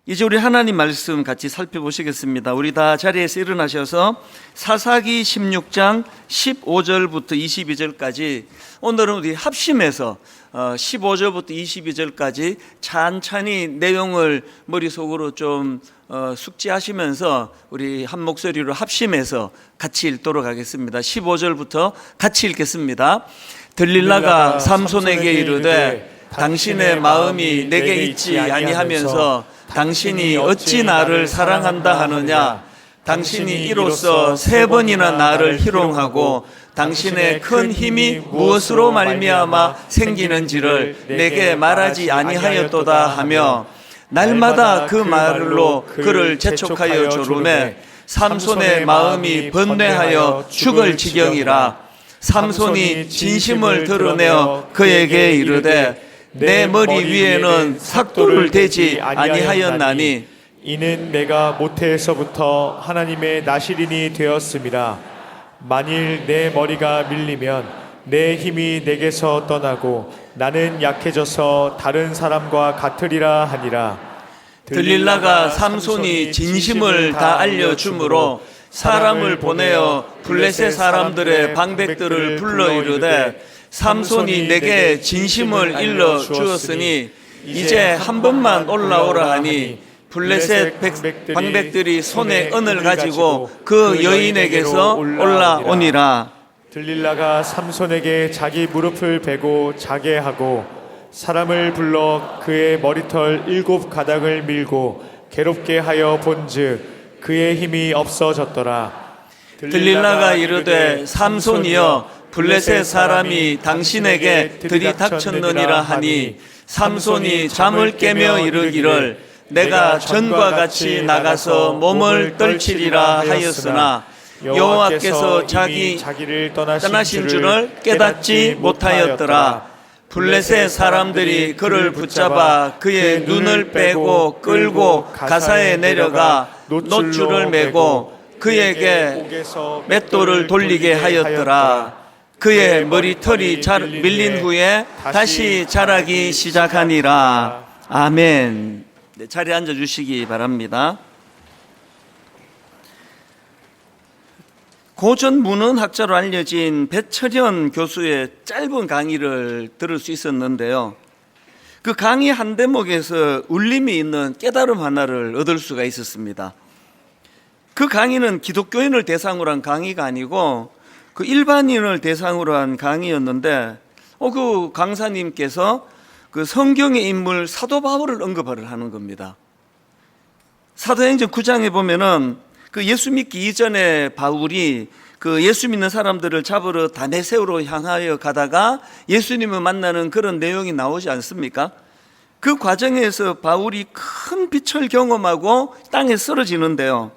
이제 우리 하나님 말씀 같이 살펴보시겠습니다. 우리 다 자리에서 일어나셔서 사사기 16장 15절부터 22절까지 오늘은 우리 합심해서 15절부터 22절까지 찬찬히 내용을 머릿속으로 좀 숙지하시면서 우리 한 목소리로 합심해서 같이 읽도록 하겠습니다. 15절부터 같이 읽겠습니다. 들릴라가 삼손에게 이르되 당신의 마음이 내게 있지 아니하면서 당신이 어찌 나를 사랑한다 하느냐? 당신이 이로써 3번이나 나를 희롱하고 당신의 큰 힘이 무엇으로 말미암아 생기는지를 내게 말하지 아니하였도다 하며 날마다 그 말로 그를 재촉하여 조르매 삼손의 마음이 번뇌하여 죽을 지경이라. 삼손이 진심을 드러내어 그에게 이르되 내 머리 위에는 삭도를 대지 아니하였나니 이는 내가 모태에서부터 하나님의 나시린이 되었음이라. 만일 내 머리가 밀리면 내 힘이 내게서 떠나고 나는 약해져서 다른 사람과 같으리라 하니라. 들릴라가 삼손이 진심을 다 알려주므로 사람을 보내어 블레셋 사람들의 방백들을 불러 이르되 삼손이 내게 진심을 일러 주었으니 이제 한 번만 올라오라 하니 블레셋 방백들이 손에 은을 가지고 그 여인에게서 올라오니라. 들릴라가 삼손에게 자기 무릎을 베고 자게 하고 사람을 불러 그의 머리털 7가닥을 밀고 괴롭게 하여 본즉 그의 힘이 없어졌더라. 들릴라가 이르되 삼손이여 블레셋 사람이 당신에게 들이닥쳤느니라 하니 삼손이 잠을 깨며 이르기를 내가 전과 같이 나가서 몸을 떨치리라 하였으나 여호와께서 자기를 떠나신 줄을 깨닫지 못하였더라. 블레셋 사람들이 그를 붙잡아 그의 눈을 빼고 끌고 가사에 내려가 놋줄을 메고 그에게 맷돌을 돌리게 하였더라. 그의 머리털이 밀린 후에 다시 자라기 시작하니라. 아멘. 네, 자리에 앉아주시기 바랍니다. 고전 문헌학자로 알려진 배철현 교수의 짧은 강의를 들을 수 있었는데요. 그 강의 한 대목에서 울림이 있는 깨달음 하나를 얻을 수가 있었습니다. 그 강의는 기독교인을 대상으로 한 강의가 아니고 그 일반인을 대상으로 한 강의였는데 그 강사님께서 그 성경의 인물 사도 바울을 언급을 하는 겁니다. 사도행전 9장에 보면은 그 예수 믿기 이전에 바울이 그 예수 믿는 사람들을 잡으러 다메섹으로 향하여 가다가 예수님을 만나는 그런 내용이 나오지 않습니까? 그 과정에서 바울이 큰 빛을 경험하고 땅에 쓰러지는데요.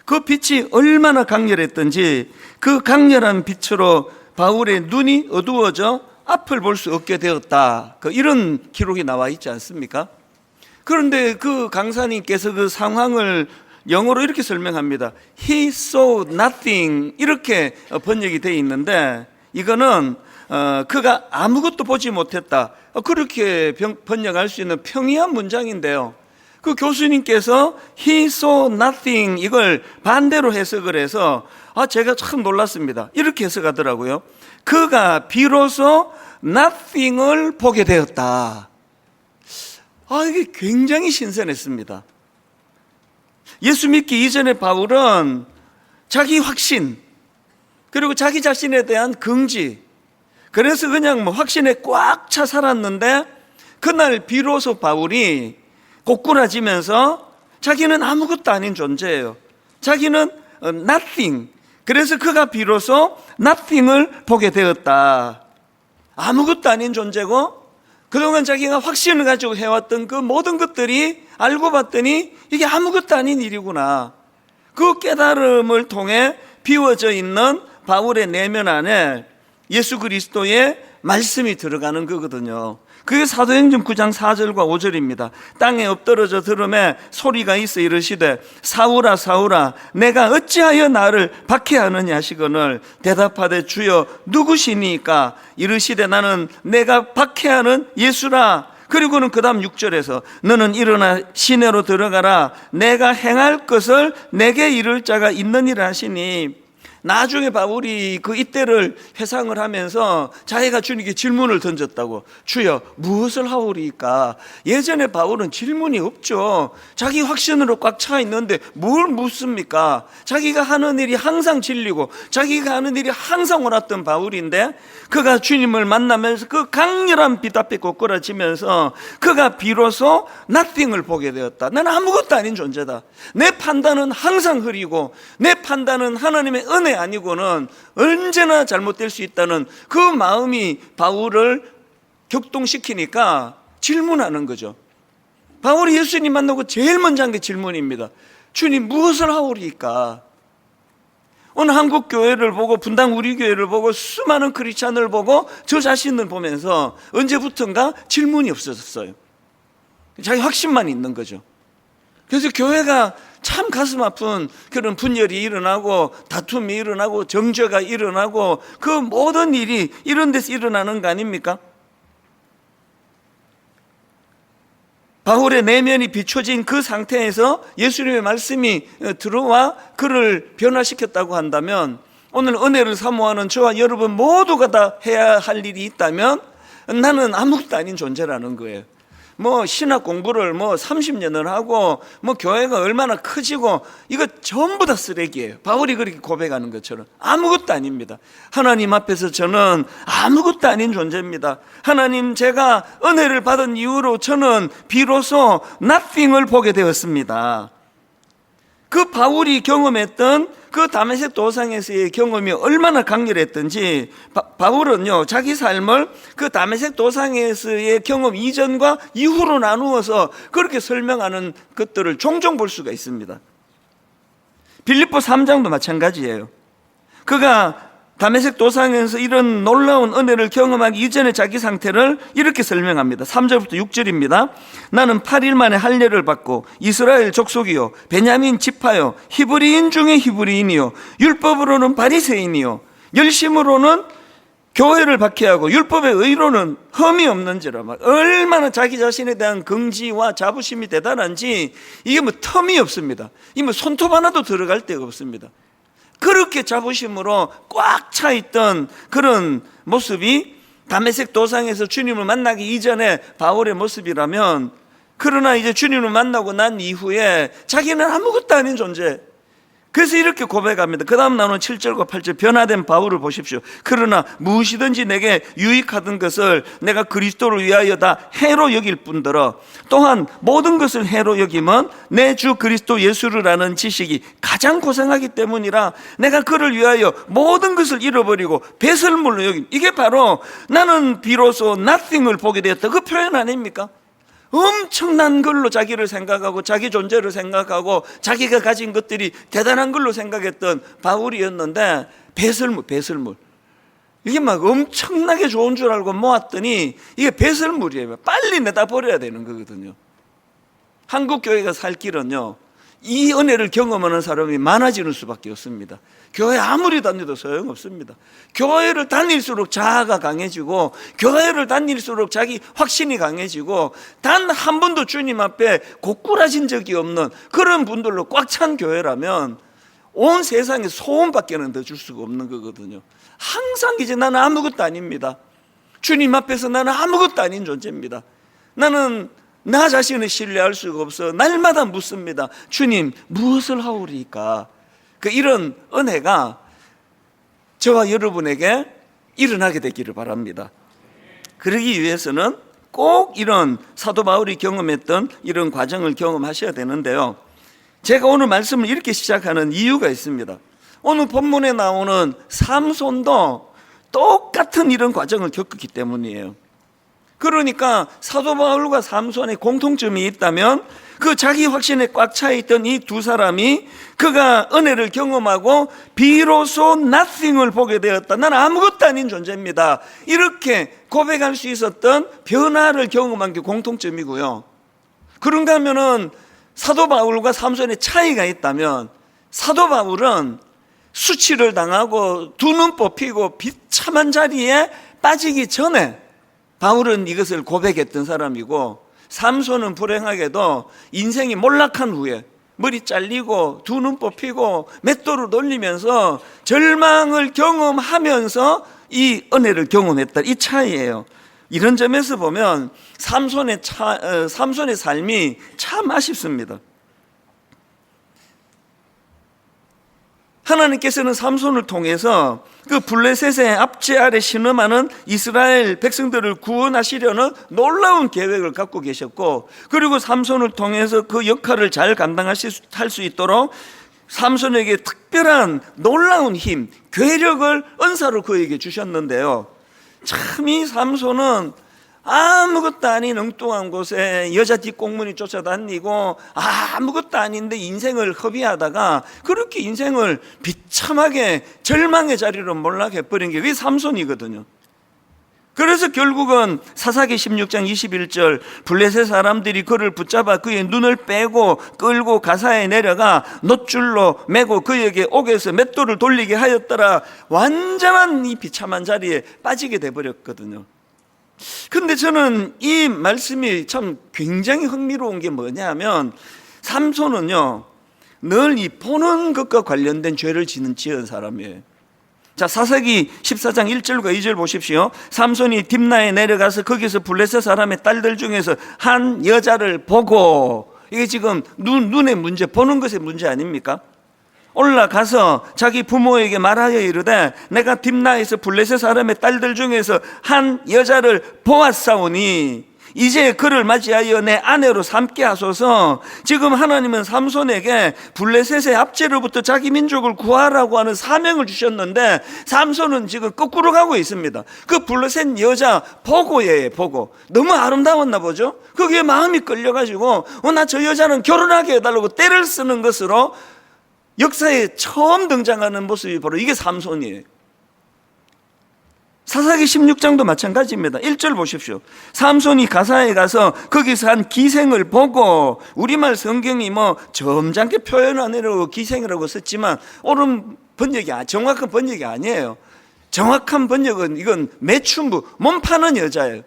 그 빛이 얼마나 강렬했던지 그 강렬한 빛으로 바울의 눈이 어두워져 앞을 볼 수 없게 되었다. 이런 기록이 나와 있지 않습니까? 그런데 그 강사님께서 그 상황을 영어로 이렇게 설명합니다. He saw nothing 이렇게 번역이 되어 있는데 이거는 그가 아무것도 보지 못했다. 그렇게 번역할 수 있는 평이한 문장인데요. 그 교수님께서 He saw nothing 이걸 반대로 해석을 해서 제가 참 놀랐습니다. 이렇게 해석하더라고요. 그가 비로소 nothing을 보게 되었다. 이게 굉장히 신선했습니다. 예수 믿기 이전에 바울은 자기 확신 그리고 자기 자신에 대한 긍지 그래서 그냥 확신에 꽉 차 살았는데 그날 비로소 바울이 고꾸라지면서 자기는 아무것도 아닌 존재예요. 자기는 nothing. 그래서 그가 비로소 nothing을 보게 되었다. 아무것도 아닌 존재고 그동안 자기가 확신을 가지고 해왔던 그 모든 것들이 알고 봤더니 이게 아무것도 아닌 일이구나. 그 깨달음을 통해 비워져 있는 바울의 내면 안에 예수 그리스도의 말씀이 들어가는 거거든요. 그게 사도행전 9장 4절과 5절입니다. 땅에 엎드러져 들음에 소리가 있어 이르시되 사울아 사울아 내가 어찌하여 나를 박해하느냐 하시거늘 대답하되 주여 누구시니까 이르시되 나는 내가 박해하는 예수라. 그리고는 그 다음 6절에서 너는 일어나 시내로 들어가라. 내가 행할 것을 내게 이를 자가 있느니라 하시니, 나중에 바울이 그 이때를 회상을 하면서 자기가 주님께 질문을 던졌다고. 주여, 무엇을 하오리까? 예전에 바울은 질문이 없죠. 자기 확신으로 꽉 차 있는데 뭘 묻습니까? 자기가 하는 일이 항상 진리고 자기가 하는 일이 항상 옳았던 바울인데, 그가 주님을 만나면서 그 강렬한 빛 앞에 꼬꾸라지면서 그가 비로소 nothing을 보게 되었다. 나는 아무것도 아닌 존재다. 내 판단은 항상 흐리고 내 판단은 하나님의 은혜 아니고는 언제나 잘못될 수 있다는 그 마음이 바울을 격동시키니까 질문하는 거죠. 바울이 예수님 만나고 제일 먼저 한 게 질문입니다. 주님, 무엇을 하오리까? 오늘 한국 교회를 보고, 분당 우리 교회를 보고, 수많은 크리스찬을 보고 저 자신을 보면서 언제부턴가 질문이 없어졌어요. 자기 확신만 있는 거죠. 그래서 교회가 참 가슴 아픈 그런 분열이 일어나고 다툼이 일어나고 정죄가 일어나고 그 모든 일이 이런 데서 일어나는 거 아닙니까? 바울의 내면이 비춰진 그 상태에서 예수님의 말씀이 들어와 그를 변화시켰다고 한다면, 오늘 은혜를 사모하는 저와 여러분 모두가 다 해야 할 일이 있다면 나는 아무것도 아닌 존재라는 거예요. 뭐 신학 공부를 30년을 하고 교회가 얼마나 커지고 이거 전부 다 쓰레기예요. 바울이 그렇게 고백하는 것처럼 아무것도 아닙니다. 하나님 앞에서 저는 아무것도 아닌 존재입니다. 하나님, 제가 은혜를 받은 이후로 저는 비로소 nothing을 보게 되었습니다. 그 바울이 경험했던 그 다메섹 도상에서의 경험이 얼마나 강렬했던지, 바울은요 자기 삶을 그 다메섹 도상에서의 경험 이전과 이후로 나누어서 그렇게 설명하는 것들을 종종 볼 수가 있습니다. 빌립보 3장도 마찬가지예요. 그가 다메섹 도상에서 이런 놀라운 은혜를 경험하기 이전의 자기 상태를 이렇게 설명합니다. 3절부터 6절입니다. 나는 8일 만에 할례를 받고 이스라엘 족속이요 베냐민 지파요 히브리인 중에 히브리인이요 율법으로는 바리새인이요 열심으로는 교회를 박해하고 율법의 의로는 흠이 없는지라. 얼마나 자기 자신에 대한 긍지와 자부심이 대단한지 이게 텀이 없습니다. 이 손톱 하나도 들어갈 데가 없습니다. 그렇게 자부심으로 꽉 차 있던 그런 모습이 다메섹 도상에서 주님을 만나기 이전에 바울의 모습이라면, 그러나 이제 주님을 만나고 난 이후에 자기는 아무것도 아닌 존재. 그래서 이렇게 고백합니다. 그 다음 나오는 7절과 8절, 변화된 바울을 보십시오. 그러나 무엇이든지 내게 유익하던 것을 내가 그리스도를 위하여 다 해로 여길 뿐더러 또한 모든 것을 해로 여김은 내 주 그리스도 예수를 아는 지식이 가장 고상하기 때문이라 내가 그를 위하여 모든 것을 잃어버리고 배설물로 여김. 이게 바로 나는 비로소 nothing을 보게 되었다, 그 표현 아닙니까? 엄청난 걸로 자기를 생각하고 자기 존재를 생각하고 자기가 가진 것들이 대단한 걸로 생각했던 바울이었는데, 배설물 이게 막 엄청나게 좋은 줄 알고 모았더니 이게 배설물이에요. 빨리 내다 버려야 되는 거거든요. 한국 교회가 살 길은요, 이 은혜를 경험하는 사람이 많아지는 수밖에 없습니다. 교회 아무리 다녀도 소용없습니다. 교회를 다닐수록 자아가 강해지고 교회를 다닐수록 자기 확신이 강해지고 단 한 번도 주님 앞에 고꾸라진 적이 없는 그런 분들로 꽉 찬 교회라면 온 세상에 소원밖에는 더 줄 수가 없는 거거든요. 항상 이제 나는 아무것도 아닙니다. 주님 앞에서 나는 아무것도 아닌 존재입니다. 나는 나 자신을 신뢰할 수가 없어 날마다 묻습니다. 주님, 무엇을 하오리까? 이런 은혜가 저와 여러분에게 일어나게 되기를 바랍니다. 그러기 위해서는 꼭 이런 사도 바울이 경험했던 이런 과정을 경험하셔야 되는데요. 제가 오늘 말씀을 이렇게 시작하는 이유가 있습니다. 오늘 본문에 나오는 삼손도 똑같은 이런 과정을 겪었기 때문이에요. 그러니까 사도 바울과 삼손의 공통점이 있다면 그 자기 확신에 꽉 차 있던 이 두 사람이 그가 은혜를 경험하고 비로소 nothing을 보게 되었다. 나는 아무것도 아닌 존재입니다. 이렇게 고백할 수 있었던 변화를 경험한 게 공통점이고요. 그런가 하면은 사도 바울과 삼손의 차이가 있다면, 사도 바울은 수치를 당하고 두 눈 뽑히고 비참한 자리에 빠지기 전에 바울은 이것을 고백했던 사람이고, 삼손은 불행하게도 인생이 몰락한 후에 머리 잘리고 두 눈 뽑히고 맷돌을 돌리면서 절망을 경험하면서 이 은혜를 경험했다. 이 차이예요. 이런 점에서 보면 삼손의 삶이 참 아쉽습니다. 하나님께서는 삼손을 통해서 그 블레셋의 압제 아래 신음하는 이스라엘 백성들을 구원하시려는 놀라운 계획을 갖고 계셨고, 그리고 삼손을 통해서 그 역할을 잘 감당할 수 있도록 삼손에게 특별한 놀라운 힘, 괴력을 은사로 그에게 주셨는데요. 참 이 삼손은 아무것도 아닌 엉뚱한 곳에 여자 뒷공문이 쫓아다니고 아무것도 아닌데 인생을 허비하다가 그렇게 인생을 비참하게 절망의 자리로 몰락해버린 게 왜 삼손이거든요. 그래서 결국은 사사기 16장 21절 블레셋 사람들이 그를 붙잡아 그의 눈을 빼고 끌고 가사에 내려가 놋줄로 매고 그에게 옥에서 맷돌을 돌리게 하였더라. 완전한 이 비참한 자리에 빠지게 돼버렸거든요. 근데 저는 이 말씀이 참 굉장히 흥미로운 게 뭐냐면, 삼손은요 늘 이 보는 것과 관련된 죄를 지은 사람이에요. 자, 사사기 14장 1절과 2절 보십시오. 삼손이 딥나에 내려가서 거기서 블레셋 사람의 딸들 중에서 한 여자를 보고, 이게 지금 눈의 문제, 보는 것의 문제 아닙니까? 올라가서 자기 부모에게 말하여 이르되 내가 딥나에서 블레셋 사람의 딸들 중에서 한 여자를 보았사오니 이제 그를 맞이하여 내 아내로 삼게 하소서. 지금 하나님은 삼손에게 블레셋의 압제로부터 자기 민족을 구하라고 하는 사명을 주셨는데, 삼손은 지금 거꾸로 가고 있습니다. 그 블레셋 여자 보고예요. 보고 너무 아름다웠나 보죠. 거기에 마음이 끌려가지고 나 저 여자는 결혼하게 해달라고 떼를 쓰는 것으로 역사에 처음 등장하는 모습이 바로 이게 삼손이에요. 사사기 16장도 마찬가지입니다. 1절 보십시오. 삼손이 가사에 가서 거기서 한 기생을 보고, 우리말 성경이 뭐 점잖게 표현하느라고 기생이라고 썼지만 옳은 번역이, 정확한 번역이 아니에요. 정확한 번역은 이건 매춘부, 몸 파는 여자예요.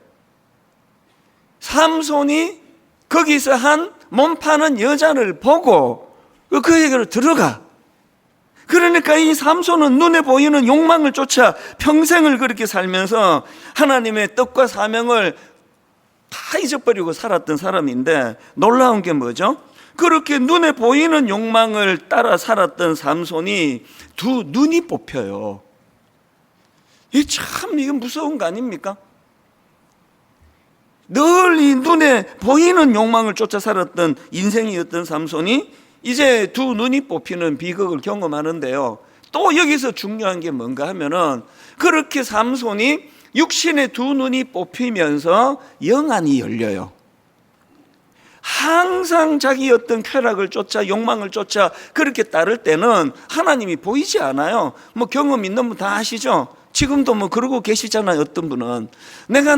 삼손이 거기서 한 몸 파는 여자를 보고 그에게로 들어가. 그러니까 이 삼손은 눈에 보이는 욕망을 쫓아 평생을 그렇게 살면서 하나님의 뜻과 사명을 다 잊어버리고 살았던 사람인데, 놀라운 게 뭐죠? 그렇게 눈에 보이는 욕망을 따라 살았던 삼손이 두 눈이 뽑혀요. 이게 참 이게 무서운 거 아닙니까? 늘 이 눈에 보이는 욕망을 쫓아 살았던 인생이었던 삼손이 이제 두 눈이 뽑히는 비극을 경험하는데요. 또 여기서 중요한 게 뭔가 하면은, 그렇게 삼손이 육신의 두 눈이 뽑히면서 영안이 열려요. 항상 자기 어떤 쾌락을 쫓아 욕망을 쫓아 그렇게 따를 때는 하나님이 보이지 않아요. 뭐 경험 있는 분 다 아시죠? 지금도 뭐 그러고 계시잖아요. 어떤 분은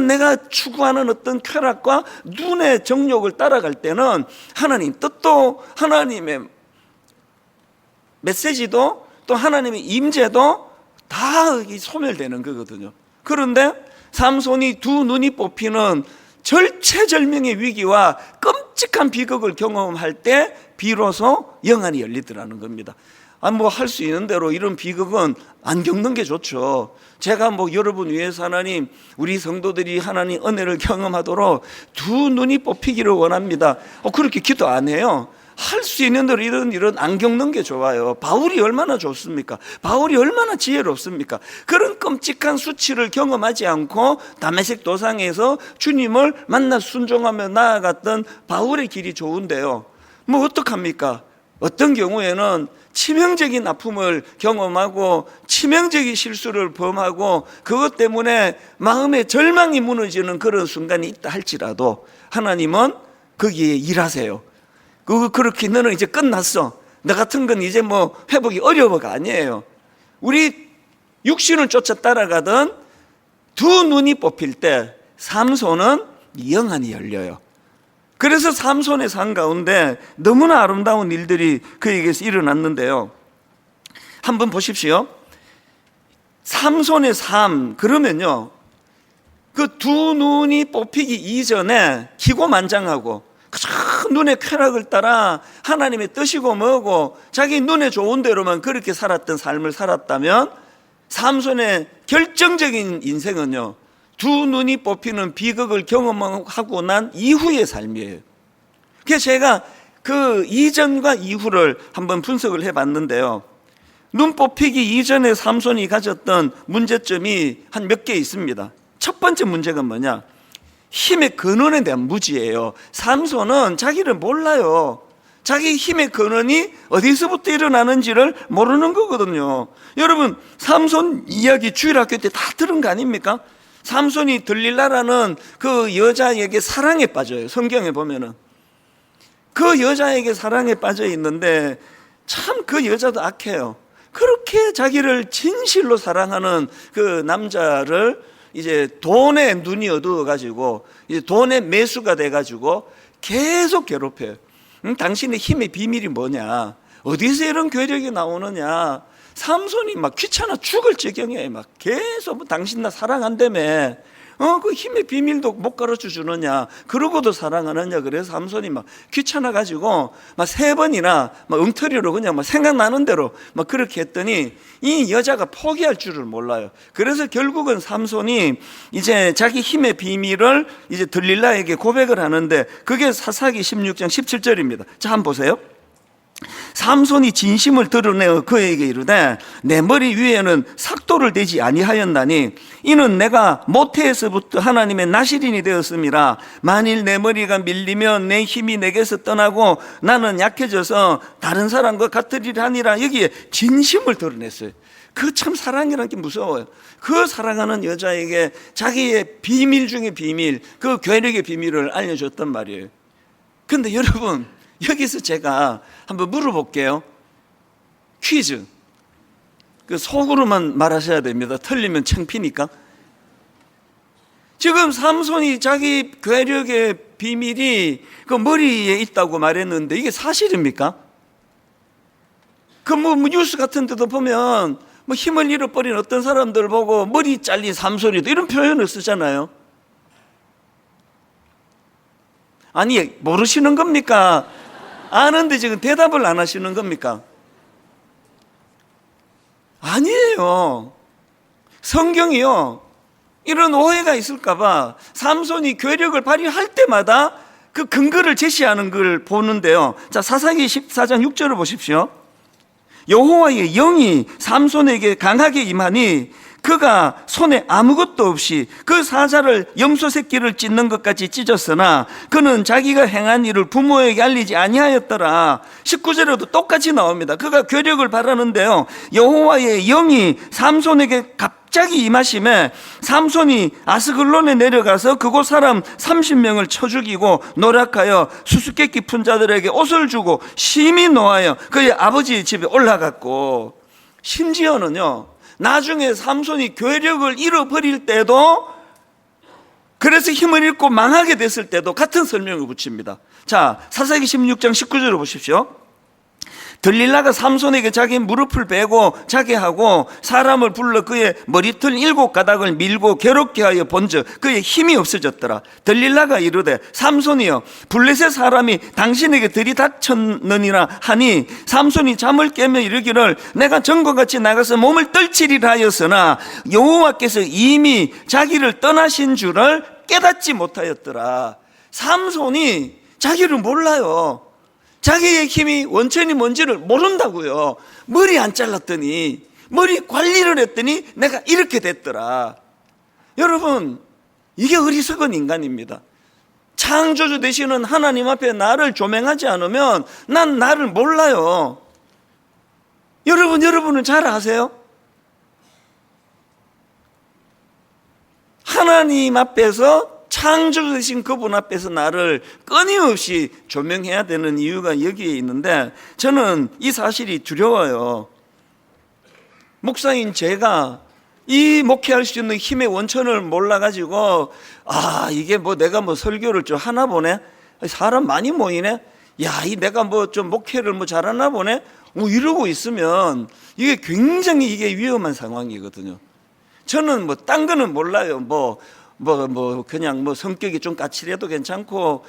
내가 추구하는 어떤 쾌락과 눈의 정욕을 따라갈 때는 하나님 뜻도 하나님의 메시지도 또 하나님의 임재도 다 소멸되는 거거든요. 그런데 삼손이 두 눈이 뽑히는 절체절명의 위기와 끔찍한 비극을 경험할 때 비로소 영안이 열리더라는 겁니다. 뭐 할 수 있는 대로 이런 비극은 안 겪는 게 좋죠. 제가 뭐 여러분 위해서 하나님, 우리 성도들이 하나님 은혜를 경험하도록 두 눈이 뽑히기를 원합니다. 그렇게 기도 안 해요. 할 수 있는 대로 이런 안 겪는 게 좋아요. 바울이 얼마나 좋습니까? 바울이 얼마나 지혜롭습니까? 그런 끔찍한 수치를 경험하지 않고 다메섹 도상에서 주님을 만나 순종하며 나아갔던 바울의 길이 좋은데요. 뭐 어떡합니까? 어떤 경우에는 치명적인 아픔을 경험하고 치명적인 실수를 범하고 그것 때문에 마음의 절망이 무너지는 그런 순간이 있다 할지라도 하나님은 거기에 일하세요. 그렇게 너는 이제 끝났어. 너 같은 건 이제 뭐 회복이 어려워가 아니에요. 우리 육신을 쫓아 따라가던 두 눈이 뽑힐 때 삼손은 영안이 열려요. 그래서 삼손의 삶 가운데 너무나 아름다운 일들이 그에게서 일어났는데요. 한번 보십시오. 삼손의 삶, 그러면요, 그 두 눈이 뽑히기 이전에 기고만장하고 그저 눈의 쾌락을 따라 하나님의 뜻이고 뭐고 자기 눈에 좋은 대로만 그렇게 살았던 삶을 살았다면 삼손의 결정적인 인생은요, 두 눈이 뽑히는 비극을 경험하고 난 이후의 삶이에요. 그래서 제가 그 이전과 이후를 한번 분석을 해봤는데요, 눈 뽑히기 이전에 삼손이 가졌던 문제점이 한 몇 개 있습니다. 첫 번째 문제가 뭐냐? 힘의 근원에 대한 무지예요. 삼손은 자기를 몰라요. 자기 힘의 근원이 어디서부터 일어나는지를 모르는 거거든요. 여러분, 삼손 이야기 주일학교 때 다 들은 거 아닙니까? 삼손이 들릴라라는 그 여자에게 사랑에 빠져요. 성경에 보면은 그 여자에게 사랑에 빠져 있는데 참 그 여자도 악해요. 그렇게 자기를 진실로 사랑하는 그 남자를 이제 돈에 눈이 어두워가지고 이제 돈의 매수가 돼가지고 계속 괴롭혀요. 당신의 힘의 비밀이 뭐냐? 어디서 이런 괴력이 나오느냐? 삼손이 막 귀찮아 죽을 지경이에요. 막 계속 뭐 당신 나 사랑한다며. 그 힘의 비밀도 못 가르쳐 주느냐? 그러고도 사랑하느냐? 그래서 삼손이 막 귀찮아 가지고 막 3번이나 막 엉터리로 그냥 막 생각나는 대로 막 그렇게 했더니 이 여자가 포기할 줄을 몰라요. 그래서 결국은 삼손이 이제 자기 힘의 비밀을 이제 들릴라에게 고백을 하는데 그게 사사기 16장 17절입니다. 자, 한번 보세요. 삼손이 진심을 드러내어 그에게 이르되 내 머리 위에는 삭도를 대지 아니하였나니 이는 내가 모태에서부터 하나님의 나실인이 되었음이라. 만일 내 머리가 밀리면 내 힘이 내게서 떠나고 나는 약해져서 다른 사람과 같으리라 하니라. 여기에 진심을 드러냈어요. 그 참 사랑이라는 게 무서워요. 그 사랑하는 여자에게 자기의 비밀 중에 비밀, 그 괴력의 비밀을 알려줬단 말이에요. 근데 여러분, 여기서 제가 한번 물어볼게요. 퀴즈. 그 속으로만 말하셔야 됩니다. 틀리면 창피니까. 지금 삼손이 자기 괴력의 비밀이 그 머리에 있다고 말했는데 이게 사실입니까? 그 뭐 뉴스 같은 데도 보면 뭐 힘을 잃어버린 어떤 사람들 보고 머리 잘린 삼손이다 이런 표현을 쓰잖아요. 아니, 모르시는 겁니까? 아는데 지금 대답을 안 하시는 겁니까? 아니에요. 성경이요, 이런 오해가 있을까봐 삼손이 괴력을 발휘할 때마다 그 근거를 제시하는 걸 보는데요. 자, 사사기 14장 6절을 보십시오. 여호와의 영이 삼손에게 강하게 임하니 그가 손에 아무것도 없이 그 사자를 염소 새끼를 찢는 것까지 찢었으나 그는 자기가 행한 일을 부모에게 알리지 아니하였더라. 19절에도 똑같이 나옵니다. 그가 괴력을 발하는데요, 여호와의 영이 삼손에게 갑자기 임하심에 삼손이 아스글론에 내려가서 그곳 사람 30명을 쳐 죽이고 노력하여 수수께끼 깊은 자들에게 옷을 주고 심히 노하여 그의 아버지 집에 올라갔고, 심지어는요, 나중에 삼손이 괴력을 잃어버릴 때도, 그래서 힘을 잃고 망하게 됐을 때도 같은 설명을 붙입니다. 자, 사사기 16장 19절을 보십시오. 들릴라가 삼손에게 자기 무릎을 베고 자게 하고 사람을 불러 그의 머리털 7가닥을 밀고 괴롭게 하여 본즉 그의 힘이 없어졌더라. 들릴라가 이르되 삼손이여, 블레셋 사람이 당신에게 들이닥쳤느니라 하니 삼손이 잠을 깨며 이르기를 내가 전과 같이 나가서 몸을 떨치리라 하였으나 여호와께서 이미 자기를 떠나신 줄을 깨닫지 못하였더라. 삼손이 자기를 몰라요. 자기의 힘이 원천이 뭔지를 모른다고요. 머리 안 잘랐더니, 머리 관리를 했더니 내가 이렇게 됐더라. 여러분, 이게 어리석은 인간입니다. 창조주 되시는 하나님 앞에 나를 조명하지 않으면 난 나를 몰라요. 여러분은 잘 아세요? 하나님 앞에서, 창조주 되신 그분 앞에서 나를 끊임없이 조명해야 되는 이유가 여기에 있는데, 저는 이 사실이 두려워요. 목사인 제가 이 목회할 수 있는 힘의 원천을 몰라가지고, 이게 뭐 내가 뭐 설교를 좀 하나 보네? 사람 많이 모이네? 내가 뭐 좀 목회를 뭐 잘하나 보네? 이러고 있으면 이게 굉장히 이게 위험한 상황이거든요. 저는 뭐 딴 거는 몰라요. 뭐 그냥 성격이 좀 까칠해도 괜찮고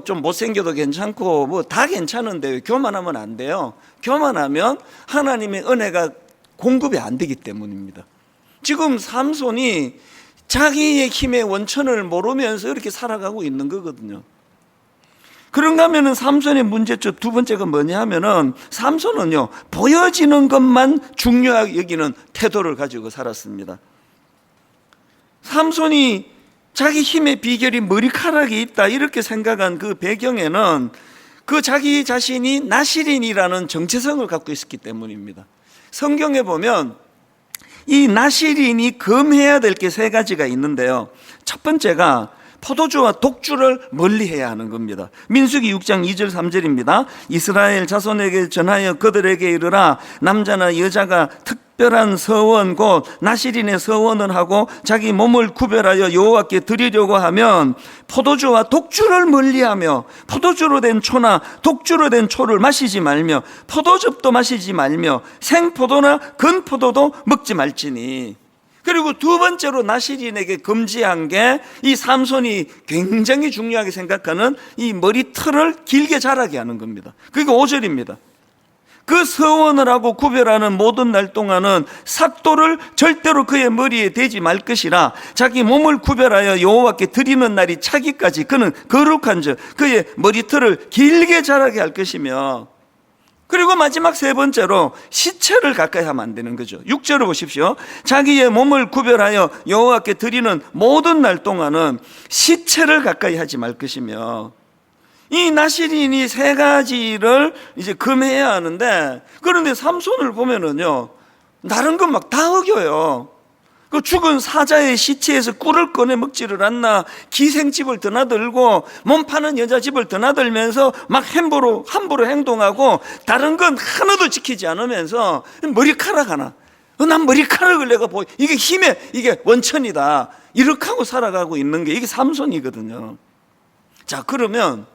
좀 못생겨도 괜찮고 다 괜찮은데 교만하면 안 돼요. 교만하면 하나님의 은혜가 공급이 안 되기 때문입니다. 지금 삼손이 자기의 힘의 원천을 모르면서 이렇게 살아가고 있는 거거든요. 그런가 하면은 삼손의 문제점 두 번째가 뭐냐 하면은 삼손은요, 보여지는 것만 중요하게 여기는 태도를 가지고 살았습니다. 삼손이 자기 힘의 비결이 머리카락에 있다 이렇게 생각한 그 배경에는 그 자기 자신이 나실인이라는 정체성을 갖고 있었기 때문입니다. 성경에 보면 이 나실인이 금해야 될 게 세 가지가 있는데요. 첫 번째가 포도주와 독주를 멀리해야 하는 겁니다. 민수기 6장 2절 3절입니다. 이스라엘 자손에게 전하여 그들에게 이르라, 남자나 여자가 특별한 서원 곧 나실인의 서원을 하고 자기 몸을 구별하여 여호와께 드리려고 하면 포도주와 독주를 멀리하며 포도주로 된 초나 독주로 된 초를 마시지 말며 포도즙도 마시지 말며 생포도나 건포도도 먹지 말지니. 그리고 두 번째로 나실인에게 금지한 게 이 삼손이 굉장히 중요하게 생각하는 이 머리털을 길게 자라게 하는 겁니다. 그게 5절입니다. 그 서원을 하고 구별하는 모든 날 동안은 삭도를 절대로 그의 머리에 대지 말 것이라. 자기 몸을 구별하여 여호와께 드리는 날이 차기까지 그는 거룩한 즉 그의 머리털을 길게 자라게 할 것이며, 그리고 마지막 세 번째로 시체를 가까이 하면 안 되는 거죠. 6절을 보십시오. 자기의 몸을 구별하여 여호와께 드리는 모든 날 동안은 시체를 가까이 하지 말 것이며, 이 나실인이 세 가지를 이제 금해야 하는데, 그런데 삼손을 보면은요, 다른 건 막 다 어겨요. 그 죽은 사자의 시체에서 꿀을 꺼내 먹지를 않나, 기생집을 드나들고 몸 파는 여자 집을 드나들면서 막 함부로 행동하고 다른 건 하나도 지키지 않으면서 머리카락 하나, 난 머리카락을 내가 이게 힘의 이게 원천이다 이렇게 하고 살아가고 있는 게 이게 삼손이거든요. 자, 그러면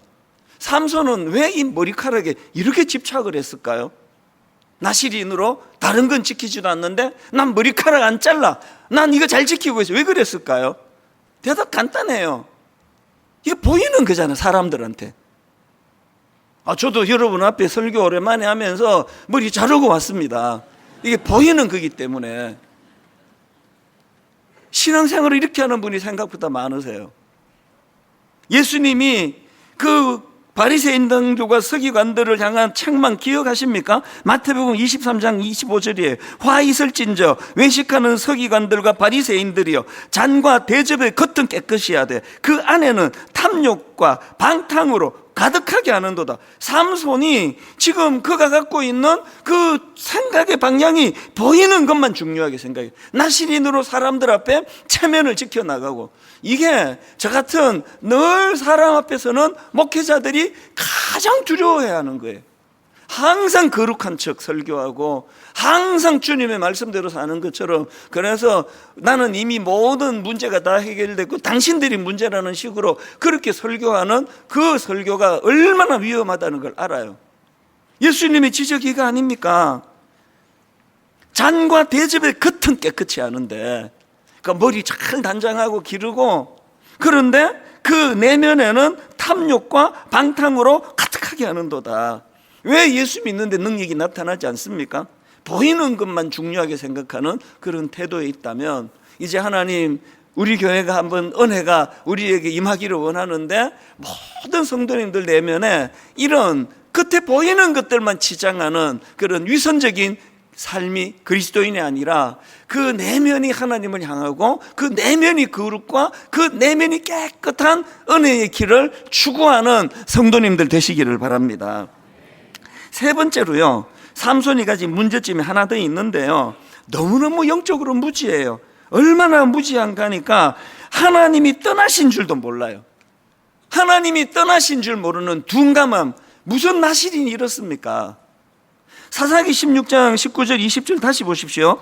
삼손은 왜 이 머리카락에 이렇게 집착을 했을까요? 나실인으로 다른 건 지키지도 않는데 난 머리카락 안 잘라, 난 이거 잘 지키고 있어. 왜 그랬을까요? 대답 간단해요. 이게 보이는 거잖아요, 사람들한테. 저도 여러분 앞에 설교 오랜만에 하면서 머리 자르고 왔습니다. 이게 보이는 거기 때문에. 신앙생활을 이렇게 하는 분이 생각보다 많으세요. 예수님이 그 바리새인 등들과 서기관들을 향한 책망 기억하십니까? 마태복음 23장 25절이에요. 화 있을진저 외식하는 서기관들과 바리새인들이여, 잔과 대접의 겉은 깨끗이 하되 그 안에는 탐욕과 방탕으로 가득하게 하는도다. 삼손이 지금 그가 갖고 있는 그 생각의 방향이 보이는 것만 중요하게 생각해요. 나실인으로 사람들 앞에 체면을 지켜나가고, 이게 저 같은 늘 사람 앞에서는 목회자들이 가장 두려워해야 하는 거예요. 항상 거룩한 척 설교하고 항상 주님의 말씀대로 사는 것처럼, 그래서 나는 이미 모든 문제가 다 해결됐고 당신들이 문제라는 식으로 그렇게 설교하는 그 설교가 얼마나 위험하다는 걸 알아요. 예수님의 지적이가 아닙니까? 잔과 대접의 겉은 깨끗이 하는데, 그러니까 머리 잘 단장하고 기르고, 그런데 그 내면에는 탐욕과 방탕으로 가득하게 하는도다. 왜 예수 믿는데 능력이 나타나지 않습니까? 보이는 것만 중요하게 생각하는 그런 태도에 있다면, 이제 하나님 우리 교회가 한번 은혜가 우리에게 임하기를 원하는데, 모든 성도님들 내면에 이런 겉에 보이는 것들만 치장하는 그런 위선적인 삶이 그리스도인이 아니라 그 내면이 하나님을 향하고 그 내면이 거룩과 그 내면이 깨끗한 은혜의 길을 추구하는 성도님들 되시기를 바랍니다. 세 번째로요, 삼손이 가진 문제점이 하나 더 있는데요, 너무너무 영적으로 무지해요. 얼마나 무지한가 하니까 하나님이 떠나신 줄도 몰라요. 하나님이 떠나신 줄 모르는 둔감함. 무슨 나실인이 이렇습니까? 사사기 16장 19절 20절 다시 보십시오.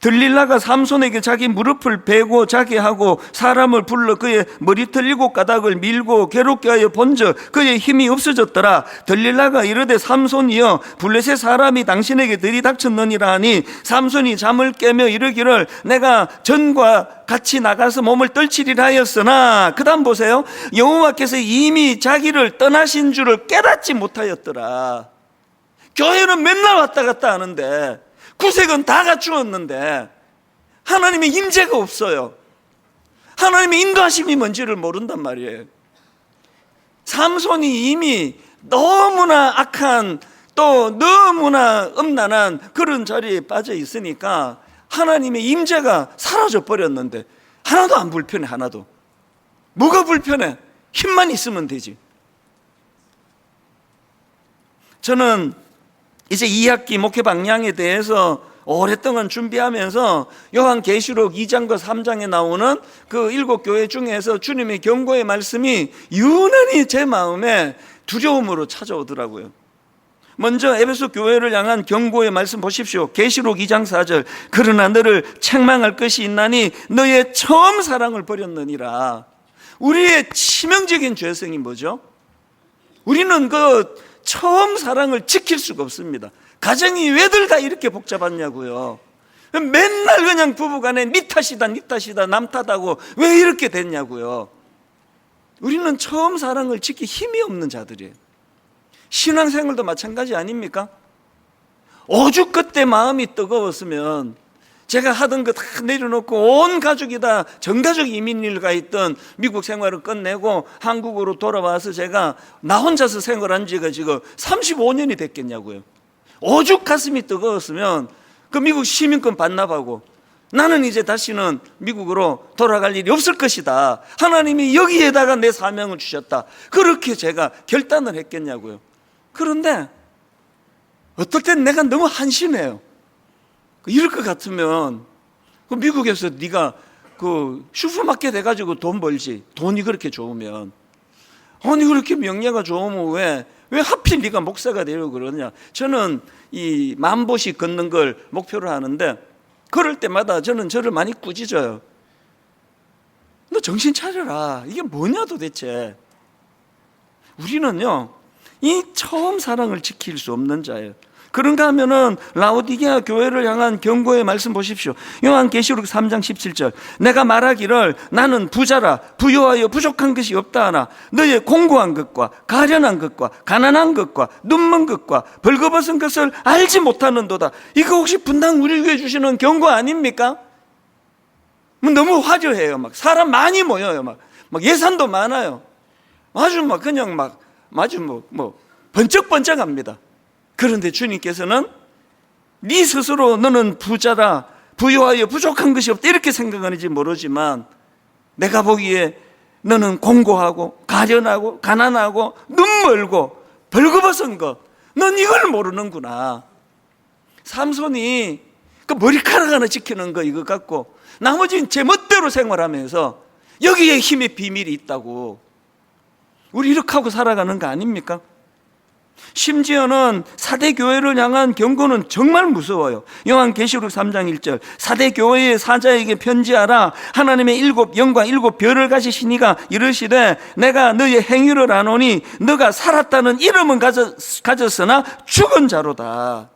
들릴라가 삼손에게 자기 무릎을 베고 자게 하고 사람을 불러 그의 머리털 7가닥을 밀고 괴롭게 하여 본즉 그의 힘이 없어졌더라. 들릴라가 이르되 삼손이여 블레셋 사람이 당신에게 들이닥쳤느니라 하니 삼손이 잠을 깨며 이르기를 내가 전과 같이 나가서 몸을 떨치리라 하였으나, 그 다음 보세요. 여호와께서 이미 자기를 떠나신 줄을 깨닫지 못하였더라. 교회는 맨날 왔다 갔다 하는데, 구색은 다 갖추었는데 하나님의 임재가 없어요. 하나님의 인도하심이 뭔지를 모른단 말이에요. 삼손이 이미 너무나 악한, 또 너무나 음란한 그런 자리에 빠져 있으니까 하나님의 임재가 사라져 버렸는데 하나도 안 불편해. 하나도. 뭐가 불편해? 힘만 있으면 되지. 저는 이제 2학기 목회 방향에 대해서 오랫동안 준비하면서 요한계시록 2장과 3장에 나오는 그 7교회 중에서 주님의 경고의 말씀이 유난히 제 마음에 두려움으로 찾아오더라고요. 먼저 에베소 교회를 향한 경고의 말씀 보십시오. 계시록 2장 4절. 그러나 너를 책망할 것이 있나니 너의 처음 사랑을 버렸느니라. 우리의 치명적인 죄성이 뭐죠? 우리는 그 처음 사랑을 지킬 수가 없습니다. 가정이 왜들 다 이렇게 복잡하냐고요. 맨날 그냥 부부간에 니 탓이다 니 탓이다 남 탓하고 왜 이렇게 됐냐고요. 우리는 처음 사랑을 지킬 힘이 없는 자들이에요. 신앙생활도 마찬가지 아닙니까? 오죽 그때 마음이 뜨거웠으면 제가 하던 거 다 내려놓고 온 가족이 다 전가족 이민을 가 있던 미국 생활을 끝내고 한국으로 돌아와서 제가 나 혼자서 생활한 지가 지금 35년이 됐겠냐고요. 오죽 가슴이 뜨거웠으면 그 미국 시민권 반납하고 나는 이제 다시는 미국으로 돌아갈 일이 없을 것이다. 하나님이 여기에다가 내 사명을 주셨다. 그렇게 제가 결단을 했겠냐고요. 그런데 어떨 땐 내가 너무 한심해요. 이럴 것 같으면 그 미국에서 네가 그 슈퍼마켓 해가지고 돈 벌지. 돈이 그렇게 좋으면. 아니 그렇게 명예가 좋으면 왜 하필 네가 목사가 되려고 그러냐. 저는 이 만보씩 걷는 걸 목표로 하는데 그럴 때마다 저는 저를 많이 꾸짖어요. 너 정신 차려라. 이게 뭐냐 도대체. 우리는요 이 처음 사랑을 지킬 수 없는 자예요. 그런가 하면은 라오디게아 교회를 향한 경고의 말씀 보십시오. 요한계시록 3장 17절. 내가 말하기를 나는 부자라 부유하여 부족한 것이 없다 하나 너의 공고한 것과 가련한 것과 가난한 것과 눈먼 것과 벌거벗은 것을 알지 못하는도다. 이거 혹시 분당 우리 교회 주시는 경고 아닙니까? 너무 화려해요. 막 사람 많이 모여요. 막 예산도 많아요. 아주 막 그냥 막 아주 뭐 번쩍번쩍합니다. 그런데 주님께서는 네 스스로 너는 부자라 부유하여 부족한 것이 없다 이렇게 생각하는지 모르지만 내가 보기에 너는 공고하고 가련하고 가난하고 눈멀고 벌거벗은 것, 넌 이걸 모르는구나. 삼손이 그 머리카락 하나 지키는 거 이거 갖고 나머지는 제 멋대로 생활하면서 여기에 힘의 비밀이 있다고. 우리 이렇게 하고 살아가는 거 아닙니까? 심지어는 사대 교회를 향한 경고는 정말 무서워요. 요한계시록 3장 1절. 사대 교회의 사자에게 편지하라. 하나님의 7 영과 7 별을 가지시니가 이르시되 내가 너의 행위를 아노니 너가 살았다는 이름은 가졌으나 죽은 자로다.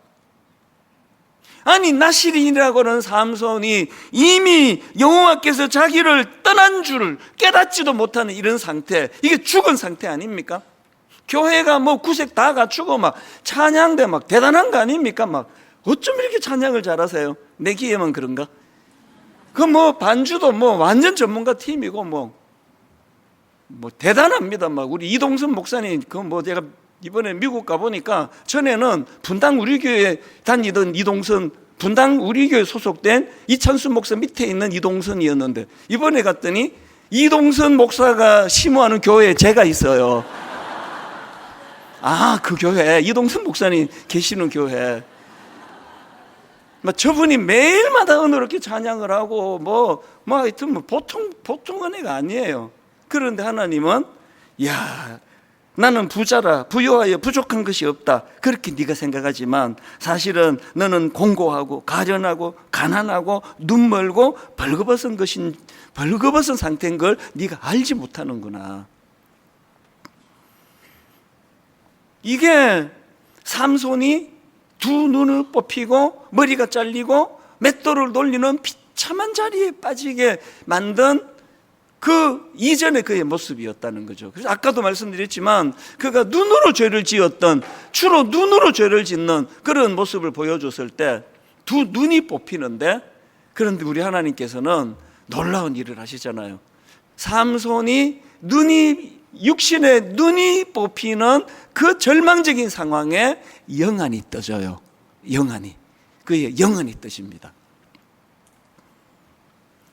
아니 나시린이라고 하는 삼손이 이미 여호와께서 자기를 떠난 줄을 깨닫지도 못하는 이런 상태, 이게 죽은 상태 아닙니까? 교회가 뭐 구색 다 갖추고 막 찬양대 막 대단한 거 아닙니까? 막 어쩜 이렇게 찬양을 잘하세요? 내 기회만 그런가? 그 뭐 반주도 뭐 완전 전문가 팀이고 뭐 대단합니다. 막 우리 이동선 목사님 그 뭐 제가 이번에 미국 가보니까 전에는 분당 우리 교회 다니던 이동선, 분당 우리 교회 소속된 이찬수 목사 밑에 있는 이동선이었는데 이번에 갔더니 이동선 목사가 심호하는 교회에 제가 있어요. 아, 그 교회, 이동선 목사님 계시는 교회. 저분이 매일마다 은혜롭게 찬양을 하고 하여튼 보통 은혜가 아니에요. 그런데 하나님은 야, 나는 부자라, 부유하여 부족한 것이 없다, 그렇게 네가 생각하지만 사실은 너는 공고하고 가련하고 가난하고 눈멀고 벌거벗은 상태인 걸 네가 알지 못하는구나. 이게 삼손이 두 눈을 뽑히고 머리가 잘리고 맷돌을 돌리는 비참한 자리에 빠지게 만든 그 이전의 그의 모습이었다는 거죠. 그래서 아까도 말씀드렸지만 그가 눈으로 죄를 지었던, 주로 눈으로 죄를 짓는 그런 모습을 보여줬을 때 두 눈이 뽑히는데, 그런데 우리 하나님께서는 놀라운 일을 하시잖아요. 삼손이 육신의 눈이 뽑히는 그 절망적인 상황에 영안이 떠져요. 영안이, 그의 영안이 떠집니다.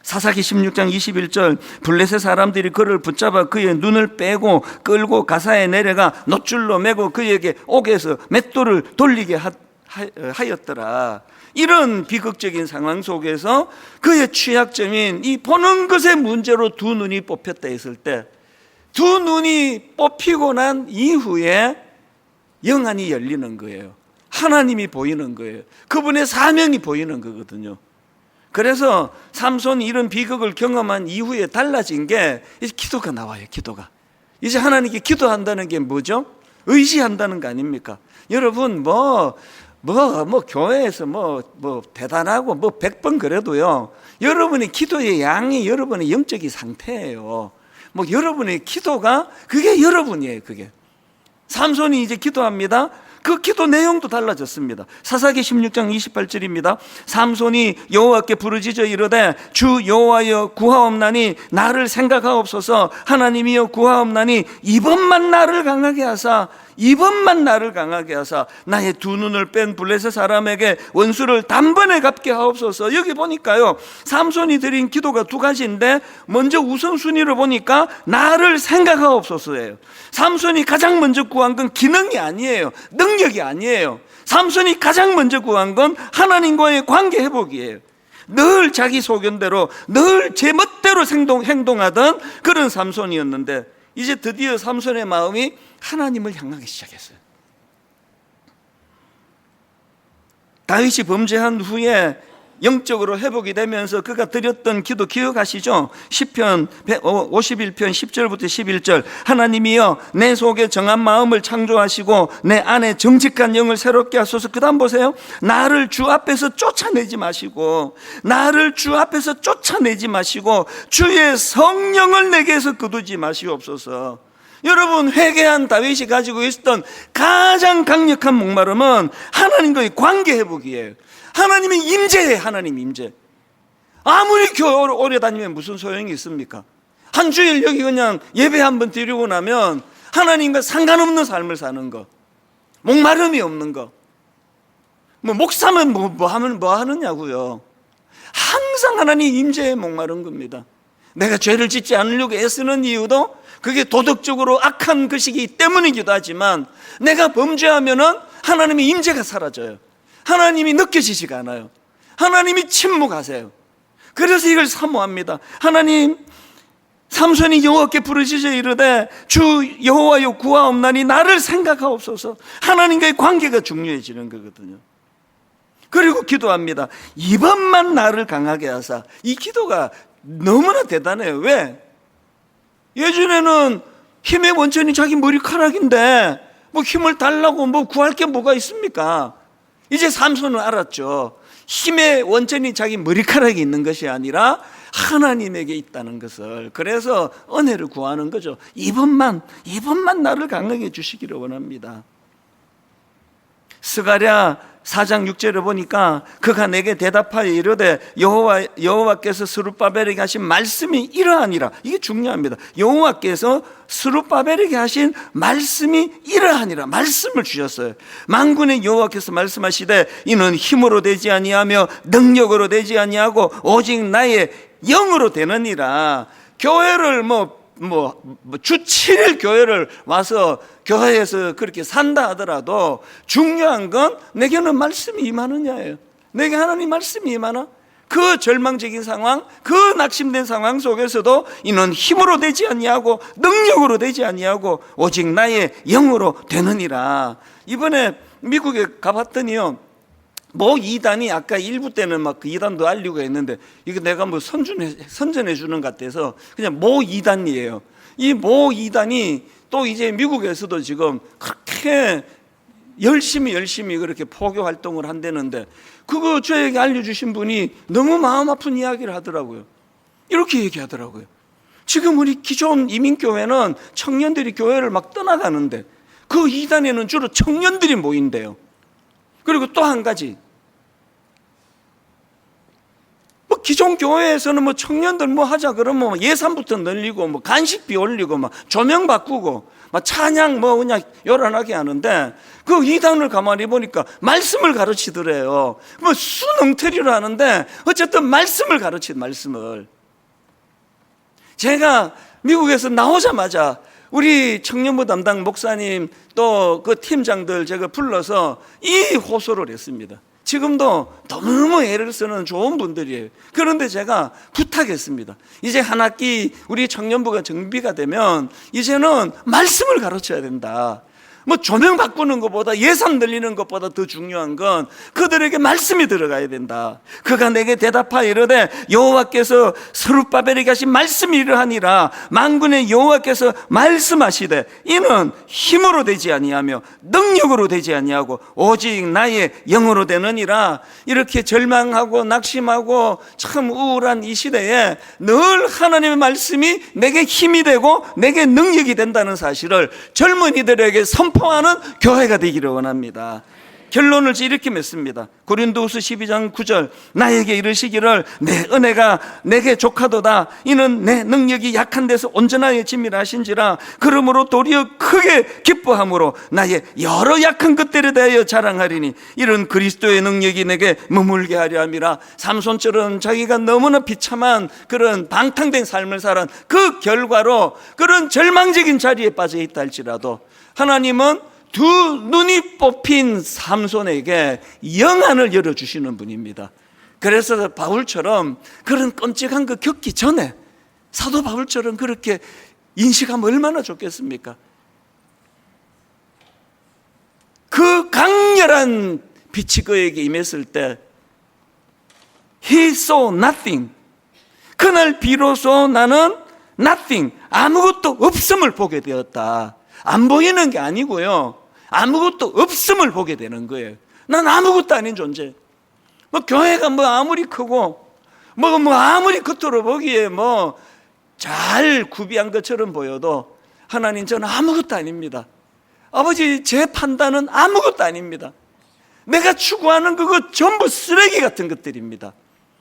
사사기 16장 21절, 블레셋 사람들이 그를 붙잡아 그의 눈을 빼고 끌고 가사에 내려가 놋줄로 매고 그에게 옥에서 맷돌을 돌리게 하였더라. 이런 비극적인 상황 속에서 그의 취약점인 이 보는 것의 문제로 두 눈이 뽑혔다 했을 때, 두 눈이 뽑히고 난 이후에 영안이 열리는 거예요. 하나님이 보이는 거예요. 그분의 사명이 보이는 거거든요. 그래서 삼손이 이런 비극을 경험한 이후에 달라진 게 이제 기도가 나와요. 기도가. 이제 하나님께 기도한다는 게 뭐죠? 의지한다는 거 아닙니까? 여러분 교회에서 대단하고 100번 그래도요, 여러분의 기도의 양이 여러분의 영적인 상태예요. 여러분의 기도가 그게 여러분이에요. 그게 삼손이 이제 기도합니다. 그 기도 내용도 달라졌습니다. 사사기 16장 28절입니다. 삼손이 여호와께 부르짖어 이르되 주 여호와여 구하옵나니 나를 생각하옵소서. 하나님이여 구하옵나니 이번만 나를 강하게 하사 나의 두 눈을 뺀 블레셋 사람에게 원수를 단번에 갚게 하옵소서. 여기 보니까요, 삼손이 드린 기도가 두 가지인데 먼저 우선순위를 보니까 나를 생각하옵소서예요. 삼손이 가장 먼저 구한 건 기능이 아니에요. 능력이 아니에요. 삼손이 가장 먼저 구한 건 하나님과의 관계 회복이에요. 늘 자기 소견대로, 늘 제 멋대로 행동하던 그런 삼손이었는데, 이제 드디어 삼손의 마음이 하나님을 향하기 시작했어요. 다윗이 범죄한 후에 영적으로 회복이 되면서 그가 드렸던 기도 기억하시죠? 시편 51편 10절부터 11절, 하나님이여 내 속에 정한 마음을 창조하시고 내 안에 정직한 영을 새롭게 하소서. 그 다음 보세요. 나를 주 앞에서 쫓아내지 마시고 주의 성령을 내게서 거두지 마시옵소서. 여러분, 회개한 다윗이 가지고 있었던 가장 강력한 목마름은 하나님과의 관계 회복이에요. 하나님의 임재예요. 하나님 임재. 아무리 교회 오래 다니면 무슨 소용이 있습니까? 한 주일 여기 그냥 예배 한번 드리고 나면 하나님과 상관없는 삶을 사는 거, 목마름이 없는 거. 목사면 뭐 하느냐고요. 항상 하나님 임재에 목마른 겁니다. 내가 죄를 짓지 않으려고 애쓰는 이유도 그게 도덕적으로 악한 것이기 때문이기도 하지만, 내가 범죄하면은 하나님의 임재가 사라져요. 하나님이 느껴지지가 않아요. 하나님이 침묵하세요. 그래서 이걸 사모합니다. 하나님, 삼손이 여호와께 부르짖어 이르되 주 여호와여 구하옵나니 나를 생각하옵소서. 하나님과의 관계가 중요해지는 거거든요. 그리고 기도합니다. 이번만 나를 강하게 하사. 이 기도가 너무나 대단해요. 왜? 예전에는 힘의 원천이 자기 머리카락인데 힘을 달라고 구할 게 뭐가 있습니까? 이제 삼손은 알았죠. 힘의 원천이 자기 머리카락에 있는 것이 아니라 하나님에게 있다는 것을. 그래서 은혜를 구하는 거죠. 이번만 나를 강하게 해주시기를 원합니다. 스가랴 4장 6절을 보니까 그가 내게 대답하여 이르되 여호와께서 스룹바벨에게 하신 말씀이 이러하니라. 이게 중요합니다. 여호와께서 스룹바벨에게 하신 말씀이 이러하니라. 말씀을 주셨어요. 만군의 여호와께서 말씀하시되 이는 힘으로 되지 아니하며 능력으로 되지 아니하고 오직 나의 영으로 되느니라. 교회를 주 7일 교회를 와서 교회에서 그렇게 산다 하더라도 중요한 건 내게는 말씀이 임하느냐예요. 내게 하나님 말씀이 임하나? 그 절망적인 상황, 그 낙심된 상황 속에서도 이는 힘으로 되지 아니하고 능력으로 되지 아니하고 오직 나의 영으로 되느니라. 이번에 미국에 가봤더니요, 모 이단이 아까 일부 때는 막 그 이단도 알리고 했는데 이거 내가 뭐 선전해 주는 것 같아서 그냥 모 이단이에요. 이 모 이단이 또 이제 미국에서도 지금 그렇게 열심히 그렇게 포교 활동을 한다는데, 그거 저에게 알려주신 분이 너무 마음 아픈 이야기를 하더라고요. 이렇게 얘기하더라고요. 지금 우리 기존 이민교회는 청년들이 교회를 막 떠나가는데 그 이단에는 주로 청년들이 모인대요. 그리고 또 한 가지, 뭐 기존 교회에서는 뭐 청년들 뭐 하자 그러면 뭐 예산부터 늘리고 뭐 간식비 올리고 막 조명 바꾸고 막 찬양 뭐 그냥 요란하게 하는데, 그 이단을 가만히 보니까 말씀을 가르치더래요. 뭐 수능태리로 하는데 어쨌든 말씀을 말씀을. 제가 미국에서 나오자마자 우리 청년부 담당 목사님 또 그 팀장들 제가 불러서 이 호소를 했습니다. 지금도 너무 애를 쓰는 좋은 분들이에요. 그런데 제가 부탁했습니다. 이제 한 학기 우리 청년부가 정비가 되면 이제는 말씀을 가르쳐야 된다. 뭐 조명 바꾸는 것보다, 예산 늘리는 것보다 더 중요한 건 그들에게 말씀이 들어가야 된다. 그가 내게 대답하여 이르되 여호와께서 스룹바벨에게 하신 말씀이 이러하니라. 만군의 여호와께서 말씀하시되 이는 힘으로 되지 아니하며 능력으로 되지 아니하고 오직 나의 영으로 되느니라. 이렇게 절망하고 낙심하고 참 우울한 이 시대에 늘 하나님의 말씀이 내게 힘이 되고 내게 능력이 된다는 사실을 젊은이들에게 선포하는 교회가 되기를 원합니다. 결론을 이렇게 맺습니다. 고린도후서 12장 9절, 나에게 이르시기를 내 은혜가 내게 족하도다. 이는 내 능력이 약한 데서 온전하여 짐이라 하신지라. 그러므로 도리어 크게 기뻐함으로 나의 여러 약한 것들에 대하여 자랑하리니 이런 그리스도의 능력이 내게 머물게 하려 함이라. 삼손처럼 자기가 너무나 비참한 그런 방탕된 삶을 살은 그 결과로 그런 절망적인 자리에 빠져 있다 할지라도 하나님은 두 눈이 뽑힌 삼손에게 영안을 열어주시는 분입니다. 그래서 바울처럼 그런 끔찍한 거 겪기 전에 사도 바울처럼 그렇게 인식하면 얼마나 좋겠습니까? 그 강렬한 빛이 그에게 임했을 때 He saw nothing. 그날 비로소 나는 nothing, 아무것도 없음을 보게 되었다. 안 보이는 게 아니고요, 아무것도 없음을 보게 되는 거예요. 난 아무것도 아닌 존재. 뭐 교회가 뭐 아무리 크고 뭐 아무리 겉으로 보기에 뭐 잘 구비한 것처럼 보여도 하나님, 저는 아무것도 아닙니다. 아버지, 제 판단은 아무것도 아닙니다. 내가 추구하는 그거 전부 쓰레기 같은 것들입니다.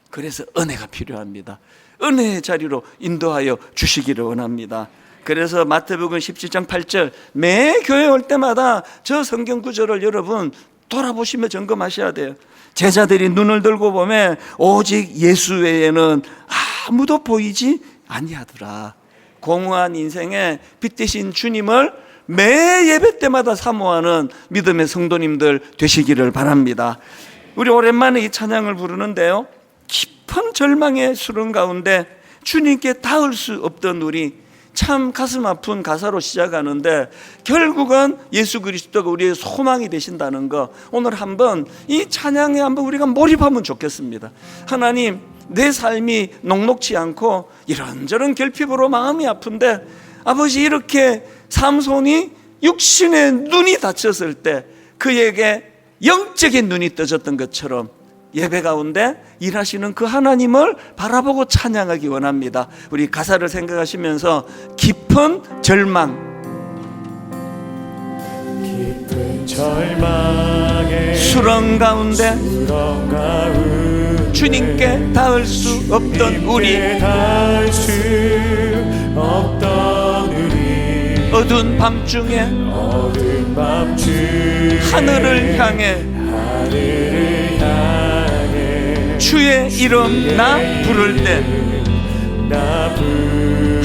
그래서 은혜가 필요합니다. 은혜의 자리로 인도하여 주시기를 원합니다. 그래서 마태복음 17장 8절, 매 교회 올 때마다 저 성경 구절을 여러분 돌아보시며 점검하셔야 돼요. 제자들이 눈을 들고 보면 오직 예수 외에는 아무도 보이지 아니하더라. 공허한 인생에 빛 되신 주님을 매 예배 때마다 사모하는 믿음의 성도님들 되시기를 바랍니다. 우리 오랜만에 이 찬양을 부르는데요, 깊은 절망의 수렁 가운데 주님께 닿을 수 없던 우리, 참 가슴 아픈 가사로 시작하는데 결국은 예수 그리스도가 우리의 소망이 되신다는 거, 오늘 한번 이 찬양에 한번 우리가 몰입하면 좋겠습니다. 하나님, 내 삶이 녹록지 않고 이런저런 결핍으로 마음이 아픈데 아버지, 이렇게 삼손이 육신의 눈이 닫혔을 때 그에게 영적인 눈이 떠졌던 것처럼 예배 가운데 일하시는 그 하나님을 바라보고 찬양하기 원합니다. 우리 가사를 생각하시면서 깊은 절망, 깊은 절망의 수렁 가운데 주님께 닿을 수 없던 우리, 어두운 밤중에 하늘을 향해 주의 이름 나 부를 때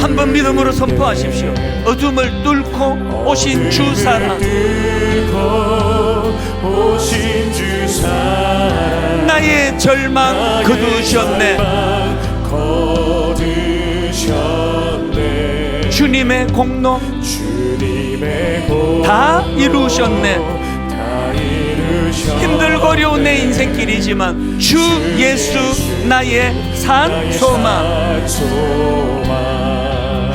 한번 믿음으로 선포하십시오. 어둠을 뚫고 오신 주 사랑, 나의 절망 거두셨네. 주님의 공로 다 이루셨네. 힘들고 어려운 내 인생길이지만 주 예수 나의 산 소망.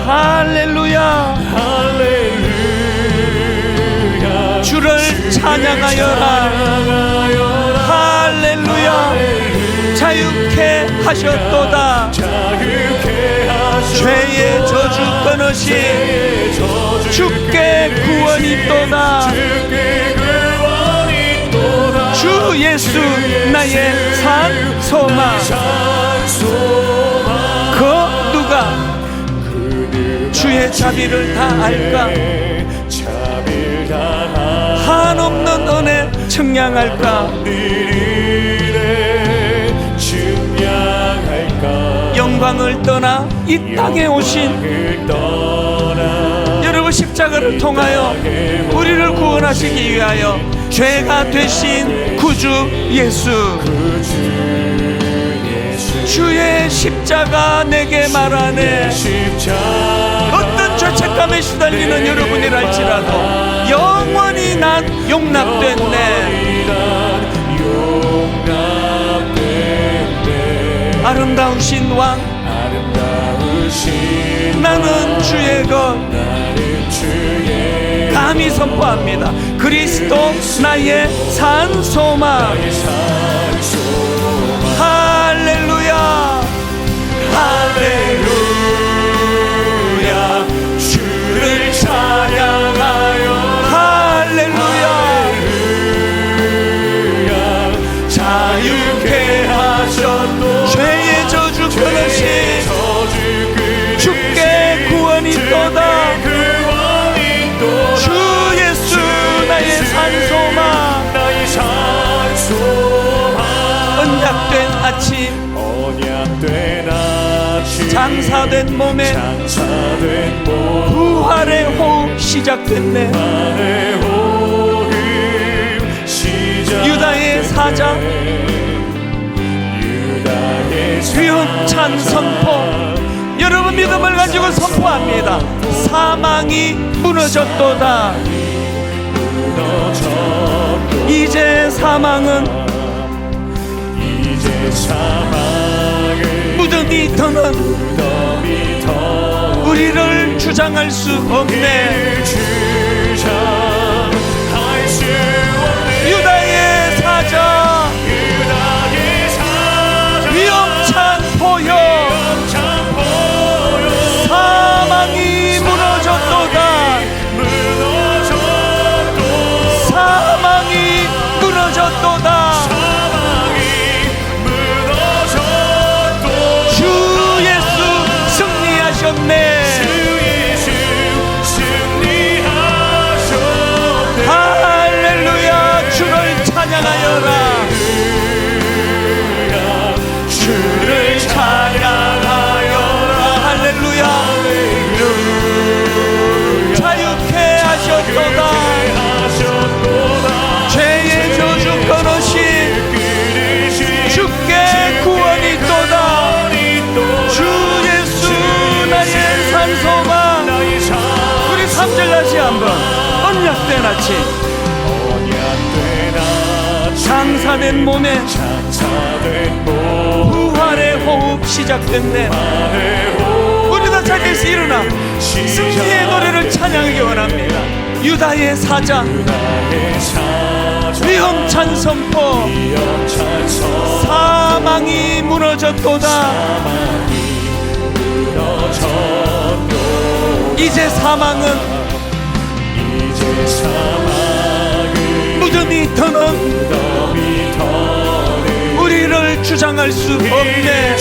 할렐루야. 주를 찬양하여라. 할렐루야. 자유케 하셨도다. 죄의 저주 끊으시 주께 구원이 있도다. 주 예수 나의 산 소망. 그 누가 주의 자비를 다 알까? 한없는 은혜 청량할까? 영광을 떠나 이 땅에 오신 여러분 십자가를 통하여 우리를 구원하시기 위하여 죄가 되신 구주 예수. 주의 십자가 내게 말하네. 어떤 죄책감에 시달리는 여러분이랄지라도 영원히 난 용납됐네. 아름다우신 왕, 나는 주의 것 감히 선포합니다. 그리스도 나의 산 소망. 할렐루야. 할렐루야. 주를 찬양하여. 할렐루야. 자유케 하셨도 죄의 저주 끊으시 주께 구원이 있도다. 주 예수 나의 산소망. 언약된 아침 장사된 몸에 부활의 호흡 시작됐네. 유다의 사자 위험찬 선포. 여러분 믿음을 가지고 선포합니다. 사망이 무너졌도다. 이제 사망은 무덤이 더는 우리를 주장할 수 없네. 유다의 사자 위험찬 포효. 사망이 무너졌도다. 사망이 무너졌도다. 주 예수 승리하셨네. 할렐루야. 주를 찬양하여라. 주를 찬양하여라. 할렐루야. 자유케 하셨도다. 죄의 저주 끊으신 주께 구원이 있도다. 주 예수 나의 산소망. 우리 3절 다시 한번. 언약된 아침 장사된 몸에 부활의 호흡 시작됐네. 우리 다 자리에서 일어나 승리의 노래를 찬양하기 원합니다. 유다의 사자 위험찬 선포. 사망이 무너졌도다. 이제 사망은 무덤이 더는 우리를 주장할 수 없네.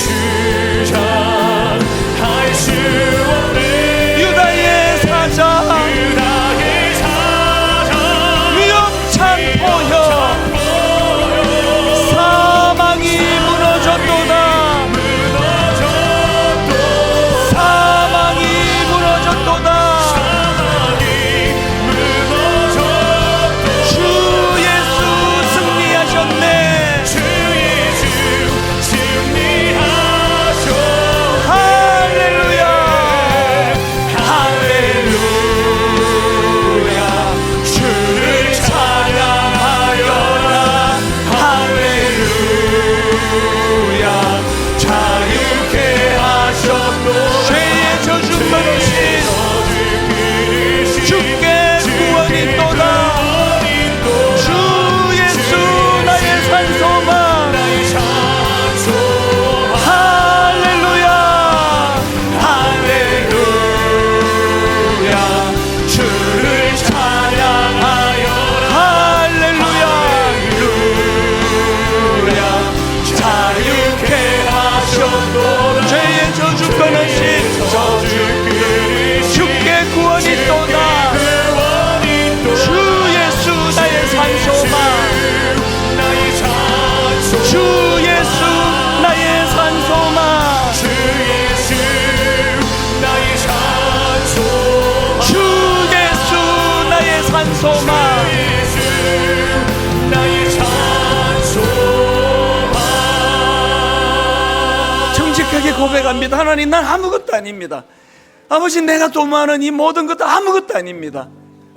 유다의 사자 위험찬 포효. 사망이 무너졌도다. 사망이 무너졌도다. 주 예수 승리하셨네. 끊으신 주께 구원이 또다. 주 예수 나의 산소만, 주 예수 나의 산소만, 주 예수 나의 산소만. 정직하게 고백합니다. 하나님, 난 아무것도 아닙니다. 아버지, 내가 도모하는 이 모든 것도 아무것도 아닙니다.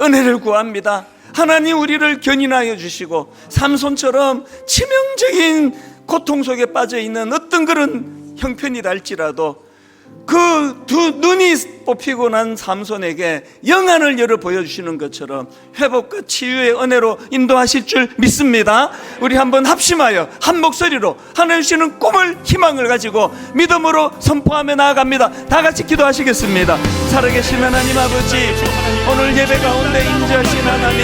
은혜를 구합니다. 하나님, 우리를 견인하여 주시고 삼손처럼 치명적인 고통 속에 빠져 있는 어떤 그런 형편이라 할지라도 그 두 눈이 뽑히고 난 삼손에게 영안을 열어 보여주시는 것처럼 회복과 치유의 은혜로 인도하실 줄 믿습니다. 우리 한번 합심하여 한 목소리로 하나님 주시는 꿈을, 희망을 가지고 믿음으로 선포하며 나아갑니다. 다 같이 기도하시겠습니다. 살아계신 하나님 아버지, 오늘 예배 가운데 임재하신 하나님,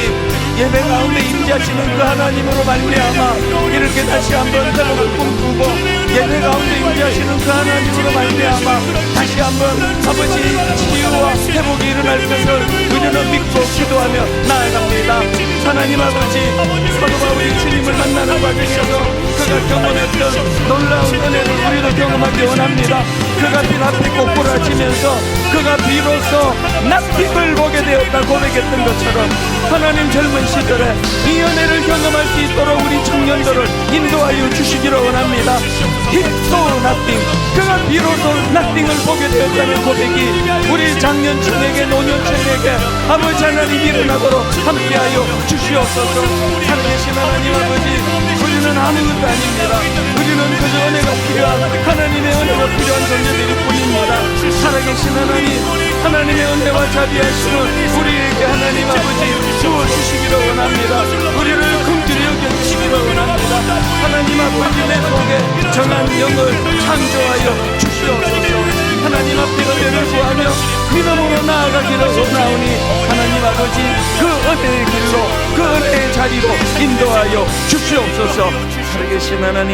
예배 가운데 임재하시는 그 하나님으로 말미암아 이렇게 다시 한번 회복을 꿈꾸고 예배 가운데 임재하시는 그 하나님으로 말미암아 다시 한번 아버지 치유와 회복이 일어날 것을 우리는 믿고 기도하며 나아갑니다. 하나님 아버지, 사도 바울이 주님을 만나는 과정에서 그가 경험했던 놀라운 은혜를 우리도 경험하기 원합니다. 그가 빛 앞에 꼬꾸라지면서 그가 비로소 낫빛을 보게 되었다 고백했던 것처럼 하나님, 젊은 시절에 이 은혜를 경험할 수 있도록 우리 청년들을 인도하여 주시기를 원합니다. 힙소 낫띵, 그가 비로소 낫띵을 보게 되었다는 고백이 우리 장년층에게, 노년층에게 아버지 하나님 일어나도록 함께하여 주시옵소서. 살아계신 하나님 아버지, 우리는 아무것도 아닙니다. 우리는 그저 은혜가 필요한, 하나님의 은혜가 필요한 존재들일 뿐입니다. 살아계신 하나님, 하나님의 은혜와 자비하심을 우리에게 하나님 아버지 주어주시기를 원합니다. 우리를 긍휼히 여겨주시기를 원합니다. 하나님 아버지, 내 속에 정한 영을 창조하여 주시옵소서. 하나님 앞에 은혜를 구하며 믿음으로 나아가기를 원하오니 하나님 아버지, 그 은혜의 길로, 그 은혜의 자리로 인도하여 주시옵소서. 살아계신 하나님,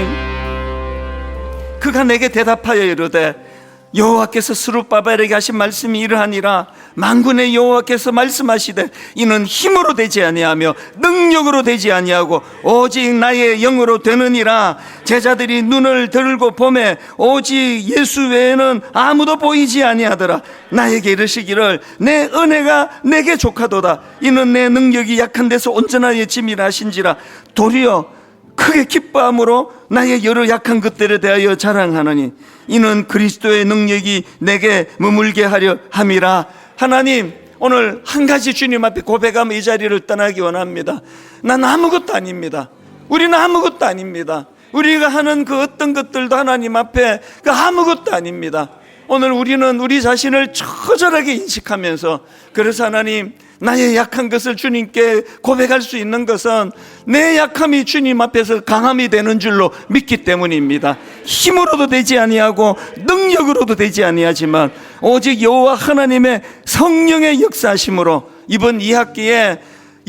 그가 내게 대답하여 이르되 여호와께서 스룹바벨에게 하신 말씀이 이러하니라. 만군의 여호와께서 말씀하시되 이는 힘으로 되지 아니하며 능력으로 되지 아니하고 오직 나의 영으로 되느니라. 제자들이 눈을 들고 보매 오직 예수 외에는 아무도 보이지 아니하더라. 나에게 이르시기를 내 은혜가 내게 족하도다. 이는 내 능력이 약한 데서 온전하여 짐이라 하신지라. 도리어 크게 기뻐함으로 나의 여러 약한 것들에 대하여 자랑하노니 이는 그리스도의 능력이 내게 머물게 하려 함이라. 하나님, 오늘 한 가지 주님 앞에 고백하며 이 자리를 떠나기 원합니다. 난 아무것도 아닙니다. 우리는 아무것도 아닙니다. 우리가 하는 그 어떤 것들도 하나님 앞에 그 아무것도 아닙니다. 오늘 우리는 우리 자신을 처절하게 인식하면서, 그래서 하나님, 나의 약한 것을 주님께 고백할 수 있는 것은 내 약함이 주님 앞에서 강함이 되는 줄로 믿기 때문입니다. 힘으로도 되지 아니하고 능력으로도 되지 아니하지만 오직 여호와 하나님의 성령의 역사하심으로 이번 2학기에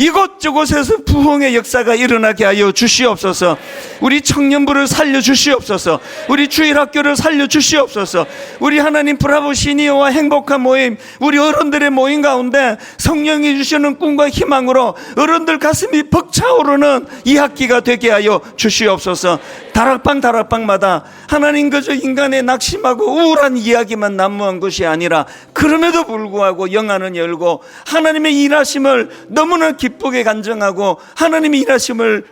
이곳저곳에서 부흥의 역사가 일어나게 하여 주시옵소서. 우리 청년부를 살려 주시옵소서. 우리 주일학교를 살려 주시옵소서. 우리 하나님 브라보 시니어와 행복한 모임, 우리 어른들의 모임 가운데 성령이 주시는 꿈과 희망으로 어른들 가슴이 벅차오르는 2학기가 되게 하여 주시옵소서. 다락방마다 하나님, 그저 인간의 낙심하고 우울한 이야기만 난무한 것이 아니라 그럼에도 불구하고 영안은 열고 하나님의 일하심을 너무나 기쁘게 간증하고 하나님의 일하심을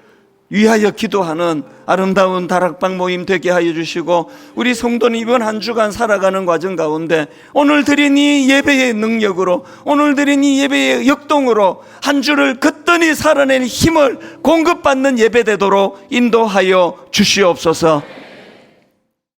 위하여 기도하는 아름다운 다락방 모임 되게 하여 주시고, 우리 성도는 이번 한 주간 살아가는 과정 가운데 오늘 드린 이 예배의 능력으로, 오늘 드린 이 예배의 역동으로 한 주를 거뜬히 살아내는 힘을 공급받는 예배 되도록 인도하여 주시옵소서.